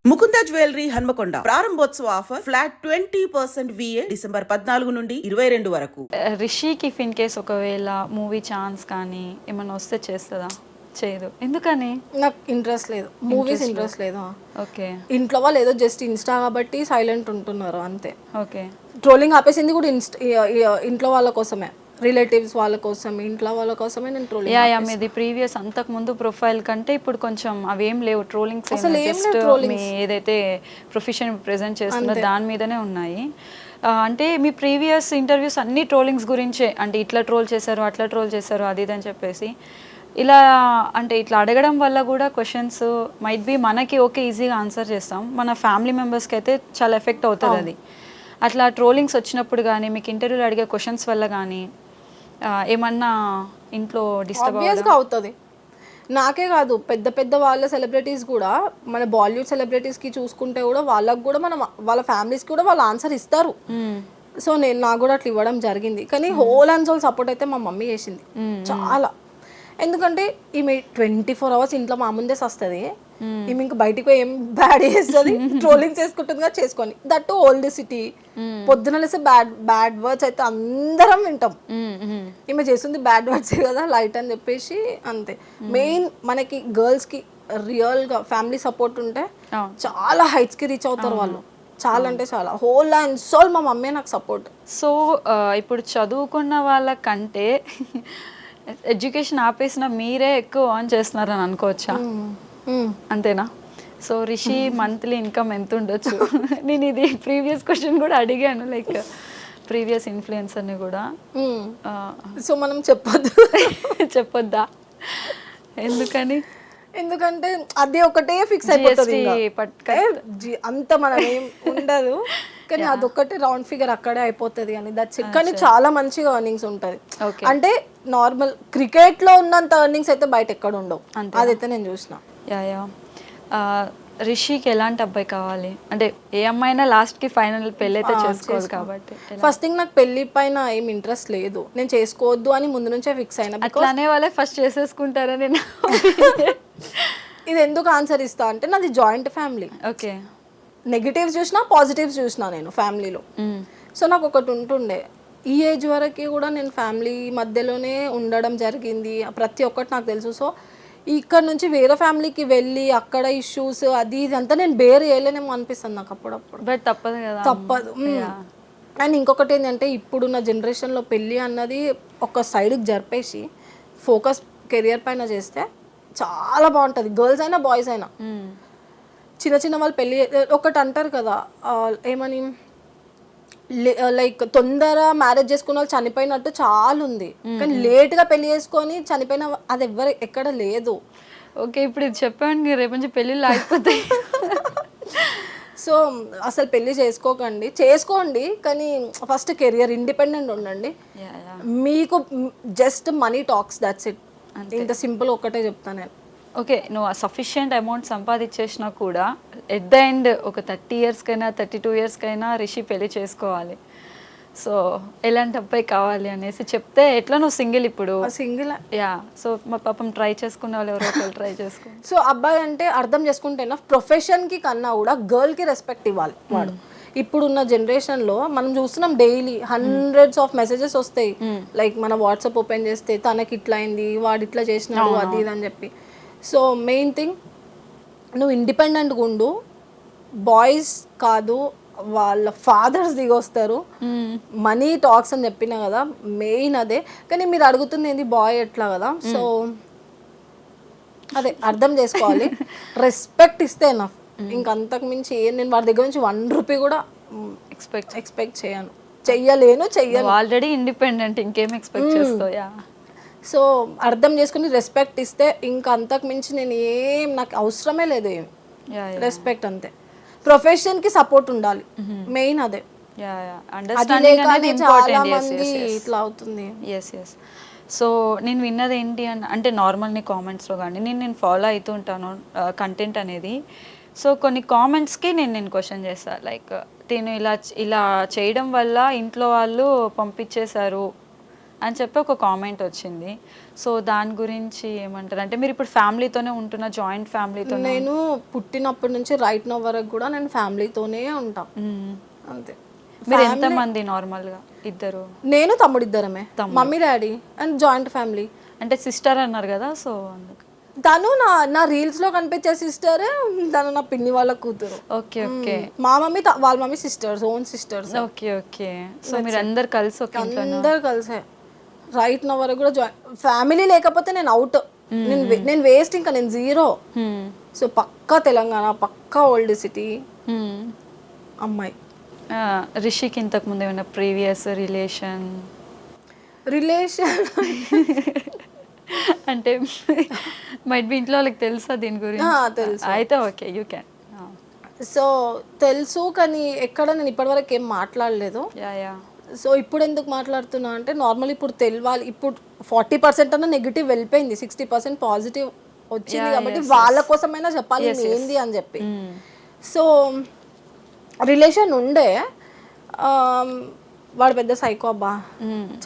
Mukunda jewellery Hanamkonda ప్రారంభోత్సవ offer flat 20% VA December 14 నుండి 22 వరకు. రిషికి ఇఫ్ ఇన్ కేస్ ఒకవేళ మూవీ ఛాన్స్ కానీ ఏమైనా వస్తే చేస్తుందా? చేయదు. ఎందుకని? నాకు ఇంట్రెస్ట్ లేదు, మూవీస్ ఇంట్రెస్ట్ లేదు. ఓకే. ఇంట్లో వాళ్ళు ఏదో జస్ట్ ఇన్స్టా కాబట్టి సైలెంట్ ఉంటున్నారు అంతే. ఓకే. ట్రోలింగ్ ఆపేసింది కూడా ఇంట్లో వాళ్ళ కోసమే, రిలేటివ్స్ వాళ్ళ కోసం, ఇంట్లో వాళ్ళ కోసమే నేను ట్రోలింగ్. యా మీది ప్రీవియస్ అంతకు ముందు ప్రొఫైల్ కంటే ఇప్పుడు కొంచెం అవేం లేవు ట్రోలింగ్స్, అసలు ఏం జస్ట్ లేవు trolling. మీ ఏదైతే ప్రొఫెషన్ ప్రెజెంట్ చేస్తుందో దాని మీదనే ఉన్నాయి. అంటే మీ ప్రీవియస్ ఇంటర్వ్యూస్ అన్ని ట్రోలింగ్స్ గురించే, అంటే ఇట్లా ట్రోల్ చేశారు అట్లా ట్రోల్ చేశారు అది ఇది అని చెప్పేసి ఇలా అంటే ఇట్లా అడగడం వల్ల కూడా క్వశ్చన్స్ మైట్ బి మనకి ఓకే ఈజీగా ఆన్సర్ చేస్తాం, మన ఫ్యామిలీ మెంబర్స్కి అయితే చాలా ఎఫెక్ట్ అవుతుంది అది. అట్లా ట్రోలింగ్స్ వచ్చినప్పుడు కానీ మీకు ఇంటర్వ్యూలో అడిగే క్వశ్చన్స్ వల్ల కానీ ఏమన్నా ఇంట్లో డిస్టర్బ్ ఆబ్వియస్గా అవుతుంది. నాకే కాదు, పెద్ద పెద్ద వాళ్ళ సెలబ్రిటీస్ కూడా, మన బాలీవుడ్ సెలబ్రిటీస్కి చూసుకుంటే కూడా వాళ్ళకు కూడా మనం వాళ్ళ ఫ్యామిలీస్కి కూడా వాళ్ళు ఆన్సర్ ఇస్తారు. సో నాకు కూడా అట్లా ఇవ్వడం జరిగింది. కానీ హోల్ అండ్ సోల్ సపోర్ట్ అయితే మా మమ్మీ చేసింది చాలా. ఎందుకంటే ఈమె 24 hours ఇంట్లో మా ముందే వస్తుంది, ఈమె ఇంకా బయటికి పోయి ఏం బ్యాడ్ చేస్తుంది, ట్రోలింగ్ చేసుకుంటుందిగా చేసుకొని. దట్ ఓల్డ్ సిటీ, పొద్దున లేస్తే బ్యాడ్ వర్డ్స్ అయితే అందరం వింటాం. ఈమె చేస్తుంది బ్యాడ్ వర్డ్సే కదా లైట్ అని చెప్పేసి అంతే. మెయిన్ మనకి గర్ల్స్కి రియల్గా ఫ్యామిలీ సపోర్ట్ ఉంటే చాలా హైట్స్కి రీచ్ అవుతారు వాళ్ళు. చాలా అంటే చాలా, హోల్ అండ్ సోల్ మా మమ్మీ నాకు సపోర్ట్. సో ఇప్పుడు చదువుకున్న వాళ్ళకంటే ఎడ్యుకేషన్ ఆపేసిన మీరే ఎక్కువ ఆన్ చేస్తున్నారని అనుకోవచ్చా? అంతేనా? సో రిషి మంత్లీ ఇన్కమ్ ఎంత ఉండొచ్చు? నేను ఇది ప్రీవియస్ క్వశ్చన్ కూడా అడిగాను, లైక్ ప్రీవియస్ ఇన్ఫ్లుయెన్సర్ని కూడా. సో మనం చెప్పొద్దా? ఎందుకని? ఎందుకంటే అది ఒకటే ఫిక్స్ అయిపోతుంది, అంత మనం ఏం ఉండదు. కానీ అదొక్కటే రౌండ్ ఫిగర్ అక్కడే అయిపోతుంది అని దట్స్ ఇట్. కానీ చాలా మంచిగా ఎర్నింగ్స్ ఉంటుంది. అంటే నార్మల్ క్రికెట్ లో ఉన్నంత ఎర్నింగ్స్ అయితే బయట ఎక్కడ ఉండవు, అదైతే నేను చూసిన. యా రిషికి ఎలాంటి అబ్బాయి కావాలి? అంటే ఏ అమ్మాయినా లాస్ట్ కి ఫైనల్ పెళ్లి అయితే చేసుకోవాలి కాబట్టి. ఫస్ట్ థింగ్, నాకు పెళ్లి పైన ఏం ఇంట్రెస్ట్ లేదు, నేను చేసుకోవద్దు అని ముందు నుంచే ఫిక్స్ అయినా. అట్లానే వాళ్ళే ఫస్ట్ చేసేసుకుంటారని ఇది ఎందుకు ఆన్సర్ ఇస్తా అంటే, నాది జాయింట్ ఫ్యామిలీ. ఓకే. నెగిటివ్స్ చూసినా పాజిటివ్స్ చూసినా నేను ఫ్యామిలీలో. సో నాకు ఒకటి ఉంటుండే, ఈ ఏజ్ వరకు కూడా నేను ఫ్యామిలీ మధ్యలోనే ఉండడం జరిగింది, ప్రతి ఒక్కటి నాకు తెలుసు. సో ఇక్కడ నుంచి వేరే ఫ్యామిలీకి వెళ్ళి అక్కడ ఇష్యూస్ అది ఇది అంతా నేను బేర్ చేయలేనేమో అనిపిస్తుంది నాకు అప్పుడప్పుడు. బట్ తప్పదు కదా. తప్పదు. అండ్ ఇంకొకటి ఏంటంటే, ఇప్పుడున్న జనరేషన్లో పెళ్ళి అన్నది ఒక సైడ్కి జరిపేసి ఫోకస్ కెరియర్ పైన చేస్తే చాలా బాగుంటుంది. గర్ల్స్ అయినా బాయ్స్ అయినా. చిన్న చిన్న వాళ్ళు పెళ్ళి ఒకటి అంటారు కదా, ఏమని లైక్ తొందర మ్యారేజ్ చేసుకున్న వాళ్ళు చనిపోయినట్టు చాలా ఉంది, కానీ లేట్గా పెళ్లి చేసుకొని చనిపోయిన అది ఎక్కడ లేదు. ఓకే, ఇప్పుడు ఇది చెప్పండి, రేపు నుంచి పెళ్ళిళ్ళు అయిపోతాయి. సో అసలు పెళ్లి చేసుకోండి, కానీ ఫస్ట్ కెరియర్ ఇండిపెండెంట్ ఉండండి. మీకు just money talks, that's it. ఇంత సింపుల్ ఒకటే చెప్తాను నేను. ఓకే, నువ్వు సఫిషియంట్ అమౌంట్ సంపాదించేసినా కూడా ఎట్ ద ఎండ్ ఒక 30 yearsకైనా 32 yearsకైనా రిషి పెళ్లి చేసుకోవాలి. సో ఎలాంటి అబ్బాయి కావాలి అనేసి చెప్తే ఎట్లా? నువ్వు సింగిల్ ఇప్పుడు? సింగిల్. యా. సో మా పాపం ట్రై చేసుకునే వాళ్ళు ఎవరో ఒకరు ట్రై చేసుకో. సో అబ్బాయి అంటే అర్థం చేసుకుంటేనా, ప్రొఫెషన్కి కన్నా కూడా గర్ల్కి రెస్పెక్ట్ ఇవ్వాలి వాడు. ఇప్పుడున్న జనరేషన్లో మనం చూస్తున్నాం, డైలీ హండ్రెడ్స్ ఆఫ్ మెసేజెస్ వస్తాయి. లైక్ మన వాట్సాప్ ఓపెన్ చేస్తే తనకి ఇట్లా అయింది, వాడు ఇట్లా చేసినాడు, అది ఇది అని చెప్పి. సో మెయిన్ థింగ్, నువ్వు ఇండిపెండెంట్గా ఉండు. బాయ్స్ కాదు, వాళ్ళ ఫాదర్స్ దిగొస్తారు. మనీ టాక్స్ అని చెప్పినా కదా, మెయిన్ అదే. కానీ మీరు అడుగుతుంది ఏంది, బాయ్ ఎట్లా కదా. సో అదే అర్థం చేసుకోవాలి. రెస్పెక్ట్ ఇస్తే ఎనఫ్. ఇంకంతకు మించి నేను వాడి దగ్గర నుంచి 1 రూపీ కూడా ఎక్స్పెక్ట్ చెయ్యలేను. ఆల్రెడీ ఇండిపెండెంట్, ఇంకేం ఎక్స్పెక్ట్ చేస్తావు? సో అర్థం చేసుకుని రెస్పెక్ట్ ఇస్తే ఇంకా అంతకు మించి నేను నాకు అవసరమే లేదు. ఏం రెస్పెక్ట్ అంతే. ప్రొఫెషన్కి సపోర్ట్ ఉండాలి, మెయిన్ అదే. చాలా మంది ఇట్లా అవుతుంది. సో నేను విన్నది ఏంటి అంటే, నార్మల్ నీ కామెంట్స్లో కానీ నేను ఫాలో అవుతూ ఉంటాను కంటెంట్ అనేది. సో కొన్ని కామెంట్స్కి నేను క్వశ్చన్ చేస్తాను, లైక్ తిను ఇలా చేయడం వల్ల ఇంట్లో వాళ్ళు పంపించేశారు అని చెప్పి ఒక కామెంట్ వచ్చింది. సో దాని గురించి ఏమంటారు? అంటే మీరు ఇప్పుడు ఫ్యామిలీతోనే ఉంటున్న, జాయింట్ ఫ్యామిలీతో? నేను పుట్టినప్పటి నుంచి రైట్ నో వరకు కూడా నేను ఫ్యామిలీతోనే ఉంటా అంతే. మీరు ఎంతమంది నార్మల్గా? ఇద్దరు? నేను తమ్ముడు ఇద్దరమే, mummy daddy and joint family. అంటే సిస్టర్ అన్నారు కదా, సో అందుకు. తను నా రీల్స్ లో కనిపించే సిస్టర్, తను నా పిన్ని వాళ్ళ కూతురు. Okay okay. మా మమ్మీ వాళ్ళ mummy sisters, own sisters. Okay okay. So మీరు అందరు కలిసి ఒక ఇంట్లో? అందరు కలిసే రైట్ నా వరకు కూడా జాయిన్ ఫ్యామిలీ. లేకపోతే నేను అవుట్, నేను వేస్ట్, ఇంకా నేను జీరో. సో పక్కా తెలంగాణ, పక్కా ఓల్డ్ సిటీ అమ్మాయి. రిషికి ఇంతకు ముందు ఏమైనా ప్రీవియస్ రిలేషన్? అంటే మైట్ బి ఇంట్లో వాళ్ళకి తెలుసా దీని గురించి? తెలుసు. అయితే ఓకే, యూ క్యాన్. సో తెలుసు, కానీ ఎక్కడ నేను ఇప్పటివరకు ఏం మాట్లాడలేదు. సో ఇప్పుడు ఎందుకు మాట్లాడుతున్నా అంటే నార్మల్ ఇప్పుడు తెలియాలి. ఇప్పుడు 40% అన్న నెగిటివ్ వెళ్ళిపోయింది, 60% పాజిటివ్ వచ్చింది కాబట్టి వాళ్ళ కోసమైనా చెప్పాలి ఏంది అని చెప్పి. సో రిలేషన్ ఉండే, వాడు పెద్ద సైకో అబ్బా,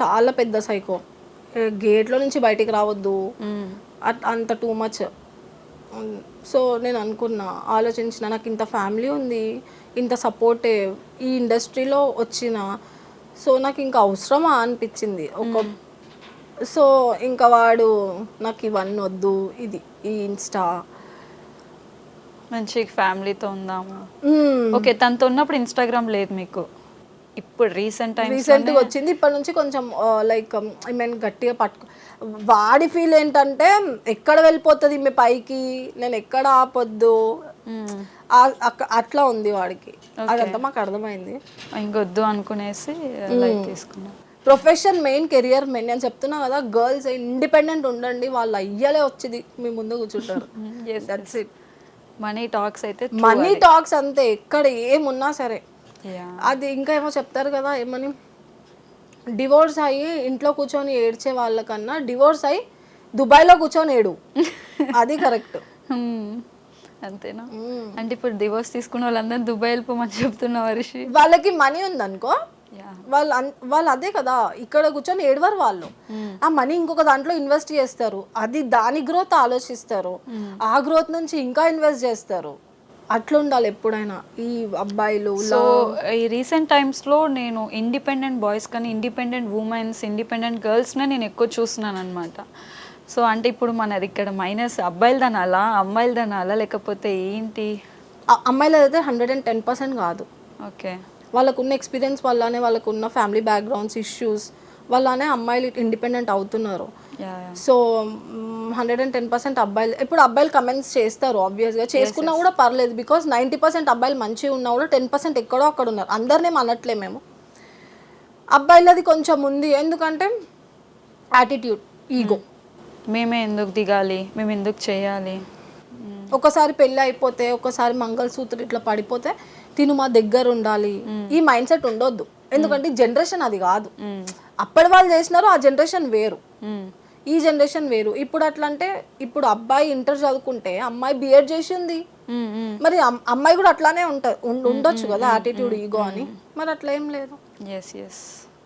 చాలా పెద్ద సైకో. గేట్లో నుంచి బయటికి రావద్దు, అంత టూ మచ్. సో నేను అనుకున్నా, ఆలోచించిన, నాకు ఇంత ఫ్యామిలీ ఉంది, ఇంత సపోర్టివ్, ఈ ఇండస్ట్రీలో వచ్చిన, సో నాకు ఇంకా అవసరమా అనిపించింది ఒక. సో ఇంకా వాడు నాకు ఇవన్నీ వద్దు, ఇది ఈ ఇన్స్టా, మంచి ఫ్యామిలీతో ఉందాము. ఓకే, తనతో ఉన్నప్పుడు ఇన్స్టాగ్రామ్ లేదు మీకు? ఇప్పుడు రీసెంట్గా వచ్చింది. ఇప్పటి నుంచి కొంచెం లైక్ ఐ మీన్ గట్టిగా పట్టుకో. వాడి ఫీల్ ఏంటంటే ఎక్కడ వెళ్ళిపోతుంది మీ పైకి, నేను ఎక్కడ ఆపొద్దు, అట్లా ఉంది వాడికి. అదంతా మాకు అర్థమైంది, ఇంకొద్దు అనుకునేసి లైట్ తీసుకున్నా. Profession main, career main. నేను చెప్తున్నా కదా, గర్ల్స్ ఇండిపెండెంట్ ఉండండి, వాళ్ళు అయ్యలే వచ్చింది మీ ముందు కూర్చుంటారు. That's it. మనీ టాక్స్ అయితే మనీ టాక్స్ అంతే, ఎక్కడ ఏమున్నా సరే. అది ఇంకా ఏమో చెప్తారు కదా, ఏమని, డివోర్స్ అయ్యి ఇంట్లో కూర్చొని ఏడ్చే వాళ్ళకన్నా డివోర్స్ అయ్యి దుబాయ్లో కూర్చొని ఏడు, అది కరెక్ట్. అంతేనా? అంటే ఇప్పుడు డివోర్స్ తీసుకున్న వాళ్ళందరూ దుబాయ్ వెళ్ళిపోమని చెప్తున్నా వర్షి. వాళ్ళకి మనీ ఉందనుకో, వాళ్ళు అదే కదా, ఇక్కడ కూర్చొని ఏడవారు వాళ్ళు. ఆ మనీ ఇంకొక దాంట్లో ఇన్వెస్ట్ చేస్తారు, అది దాని గ్రోత్ ఆలోచిస్తారు, ఆ గ్రోత్ నుంచి ఇంకా ఇన్వెస్ట్ చేస్తారు. అట్లా ఉండాలి ఎప్పుడైనా ఈ అబ్బాయిలు. సో ఈ రీసెంట్ టైమ్స్లో నేను ఇండిపెండెంట్ బాయ్స్ కానీ ఇండిపెండెంట్ ఉమెన్స్, ఇండిపెండెంట్ గర్ల్స్నే నేను ఎక్కువ చూస్తున్నాను అనమాట. సో అంటే ఇప్పుడు మనది ఇక్కడ మైనస్ అబ్బాయిలు దనాలా, అమ్మాయిలు దనాలా, లేకపోతే ఏంటి? అమ్మాయిలు అయితే 110% కాదు. ఓకే, వాళ్ళకున్న ఎక్స్పీరియన్స్ వల్లనే, వాళ్ళకున్న ఫ్యామిలీ బ్యాక్గ్రౌండ్స్ ఇష్యూస్ వల్లనే అమ్మాయిలు ఇండిపెండెంట్ అవుతున్నారు. సో 110% అబ్బాయిలు. ఇప్పుడు అబ్బాయిలు కమెంట్స్ చేస్తారు ఆబ్వియస్గా, చేసుకున్నా కూడా పర్లేదు, బికాస్ 90% అబ్బాయిలు మంచిగా ఉన్నా కూడా 10% ఎక్కడో అక్కడ ఉన్నారు. అందరినీ అనట్లే మేము. అబ్బాయిలది కొంచెం ఉంది, ఎందుకంటే యాటిట్యూడ్, ఈగో. మేమే ఎందుకు దిగాలి, మేము ఎందుకు చేయాలి. ఒకసారి పెళ్ళి అయిపోతే, ఒకసారి మంగళసూత్రం ఇట్లా పడిపోతే తిను మా దగ్గర ఉండాలి, ఈ మైండ్ సెట్ ఉండొద్దు. ఎందుకంటే జనరేషన్ అది కాదు. అప్పటి వాళ్ళు చేసినారు, ఆ జనరేషన్ వేరు, ఈ జనరేషన్ వేరు. ఇప్పుడు అట్లా అంటే, ఇప్పుడు అబ్బాయి ఇంటర్ చదువుకుంటే అమ్మాయి బిఎడ్ చేసింది, మరి అమ్మాయి కూడా అట్లానే ఉండొచ్చు కదా, యాటిట్యూడ్, ఈగో అని. మరి అట్లా ఏం లేదు. Yes yes.